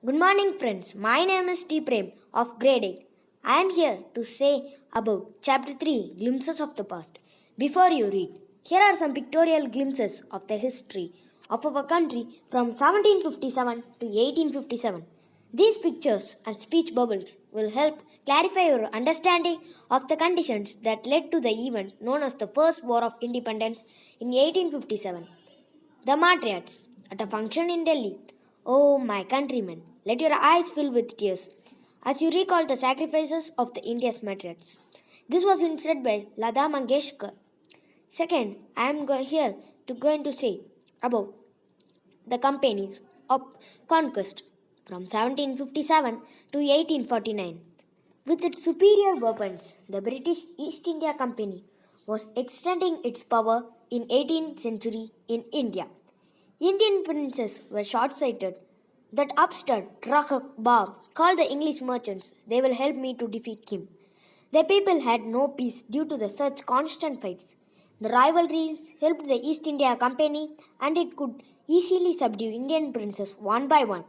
Good morning, friends. My name is Prem of grade 8. I am here to say about Chapter 3 Glimpses of the Past. Before you read, here are some pictorial glimpses of the history of our country from 1757 to 1857. These pictures and speech bubbles will help clarify your understanding of the conditions that led to the event known as the First War of Independence in 1857. The Matriarchs at a function in Delhi. Oh, my countrymen, let your eyes fill with tears as you recall the sacrifices of the India's matriarchs. This was said by Lata Mangeshkar. Second, I am here to going to say about the companies of conquest from 1757 to 1849. With its superior weapons, the British East India Company was extending its power in 18th century in India. Indian princes were short-sighted. That upstart Rakbar called the English merchants, they will help me to defeat him. The people had no peace due to the such constant fights. The rivalries helped the East India Company and it could easily subdue Indian princes one by one.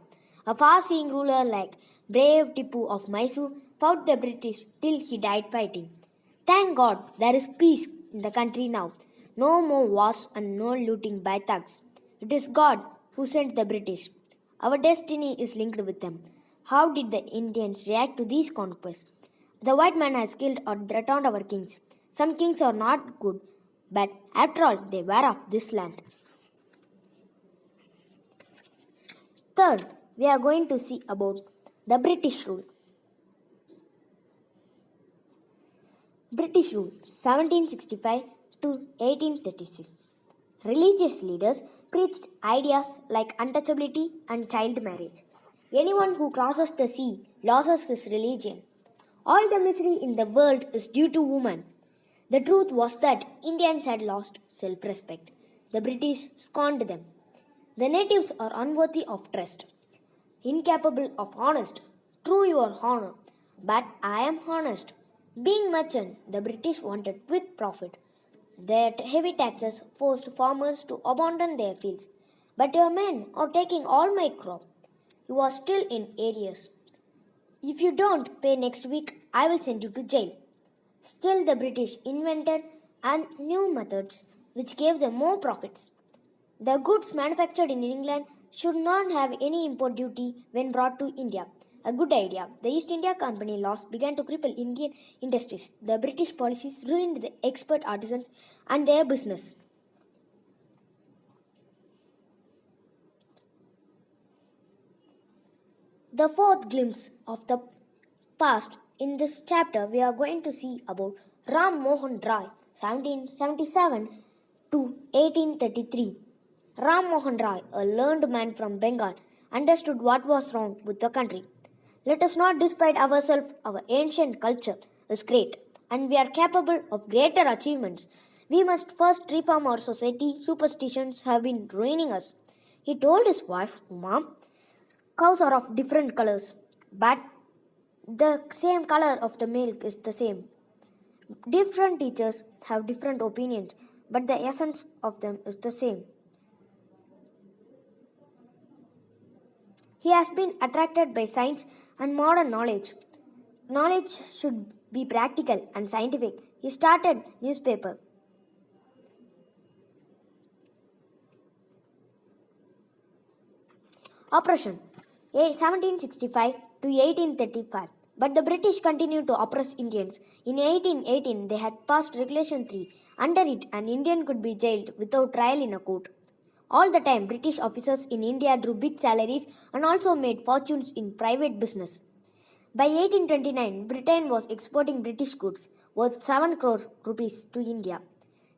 A far-seeing ruler like brave Tipu of Mysore fought the British till he died fighting. Thank God there is peace in the country now. No more wars and no looting by thugs. It is God who sent the British. Our destiny is linked with them. How did the Indians react to these conquests? The white man has killed or threatened our kings. Some kings are not good, but after all, they were of this land. Third, we are going to see about the British rule. British rule 1765 to 1836. Religious leaders preached ideas like untouchability and child marriage. Anyone who crosses the sea loses his religion. All the misery in the world is due to women. The truth was that Indians had lost self respect. The British scorned them. The natives are unworthy of trust, incapable of honest. True your honor, but I am honest. Being merchant, the British wanted quick profit. Their heavy taxes forced farmers to abandon their fields. But your men are taking all my crop. You are still in arrears. If you don't pay next week, I will send you to jail. Still, the British invented and new methods which gave them more profits. The goods manufactured in England should not have any import duty when brought to India. A good idea. The East India Company loss began to cripple Indian industries. The British policies ruined the expert artisans and their business. The fourth glimpse of the past in this chapter we are going to see about Ram Mohan Rai 1777 to 1833. Ram Mohan Rai, a learned man from Bengal, understood what was wrong with the country. Let us not despise ourselves, our ancient culture is great and we are capable of greater achievements. We must first reform our society, superstitions have been ruining us. He told his wife, Uma, cows are of different colors, but the same color of the milk is the same. Different teachers have different opinions, but the essence of them is the same. He has been attracted by science and modern knowledge. Knowledge should be practical and scientific. He started newspaper. Oppression 1765 to 1835. But the British continued to oppress Indians. In 1818, they had passed Regulation 3. Under it, an Indian could be jailed without trial in a court. All the time, British officers in India drew big salaries and also made fortunes in private business. By 1829, Britain was exporting British goods worth 7 crore rupees to India.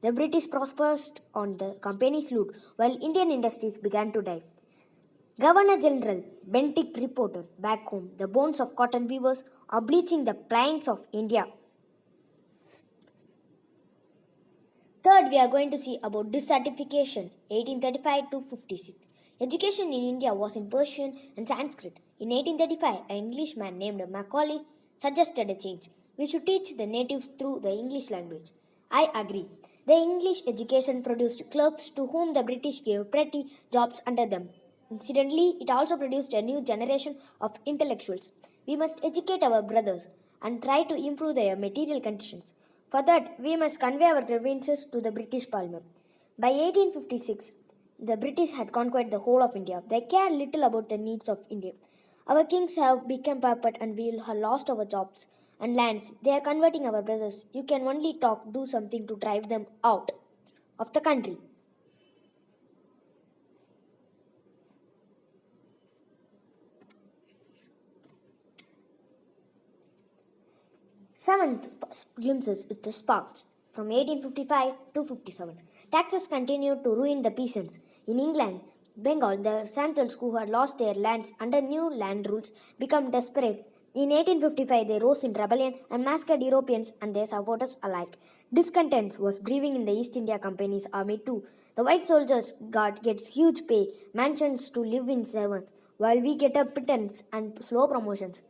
The British prospered on the company's loot while Indian industries began to die. Governor General Bentinck reported back home the bones of cotton weavers are bleaching the plains of India. Third, we are going to see about desertification 1835 to 56. Education in India was in Persian and Sanskrit. In 1835, an Englishman named Macaulay suggested a change. We should teach the natives through the English language. I agree. The English education produced clerks to whom the British gave petty jobs under them. Incidentally, it also produced a new generation of intellectuals. We must educate our brothers and try to improve their material conditions. For that, we must convey our grievances to the British Parliament. By 1856, the British had conquered the whole of India. They cared little about the needs of India. Our kings have become puppet and we have lost our jobs and lands. They are converting our brothers. You can only talk, do something to drive them out of the country. Seventh glimpses is the sparks. From 1855 to 57, taxes continued to ruin the peasants. In England, Bengal, the Santals who had lost their lands under new land rules became desperate. In 1855, they rose in rebellion and massacred Europeans and their supporters alike. Discontent was brewing in the East India Company's army too. The white soldiers got gets huge pay, mansions to live in seventh, while we get a pittance and slow promotions.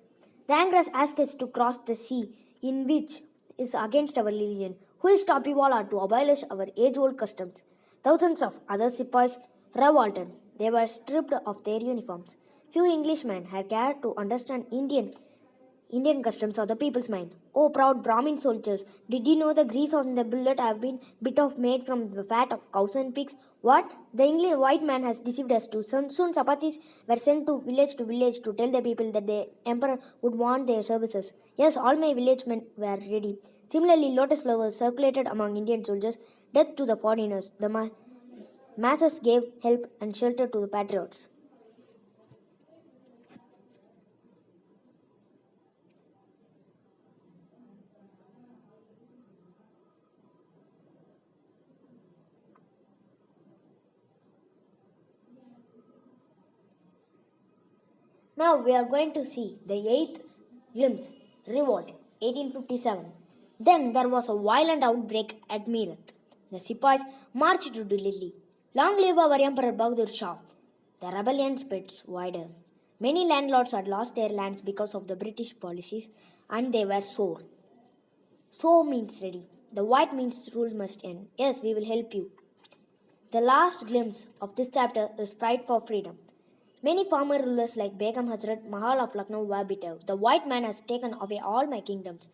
The Anglers asked us to cross the sea, in which is against our religion. Who is Topiwala to abolish our age-old customs? Thousands of other sepoys revolted. They were stripped of their uniforms. Few Englishmen had cared to understand Indian customs of the people's mind. Oh, proud Brahmin soldiers, did you know the grease on the bullet have been bit of made from the fat of cows and pigs? What? The English white man has deceived us too. Soon chapatis were sent to village to tell the people that the emperor would want their services. Yes, all my village men were ready. Similarly, lotus flowers circulated among Indian soldiers. Death to the foreigners. The masses gave help and shelter to the patriots. Now we are going to see the eighth glimpse, revolt, 1857. Then there was a violent outbreak at Meerut. The Sepoys marched to Delhi. Long live our Emperor Bahadur Shah. The rebellion spreads wider. Many landlords had lost their lands because of the British policies and they were sore. So means ready. The white means rule must end. Yes, we will help you. The last glimpse of this chapter is fight for freedom. Many former rulers like Begum Hazrat Mahal of Lucknow were bitter. The white man has taken away all my kingdoms.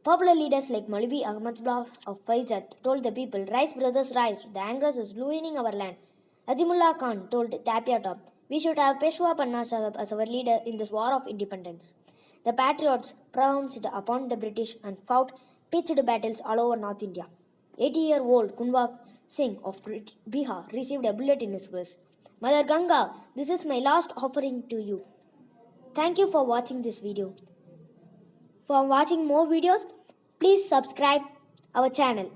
Popular leaders like Maulvi Ahmadullah of Faizat told the people, rise brothers rise, the Angers is ruining our land. Azimullah Khan told Tapia Top, we should have Peshwa Panna Sahib as our leader in this war of independence. The patriots pounced upon the British and fought pitched battles all over North India. 80-year-old Kunwar Singh of Bihar received a bullet in his breast. Mother Ganga, this is my last offering to you. Thank you for watching this video. For watching more videos, please subscribe our channel.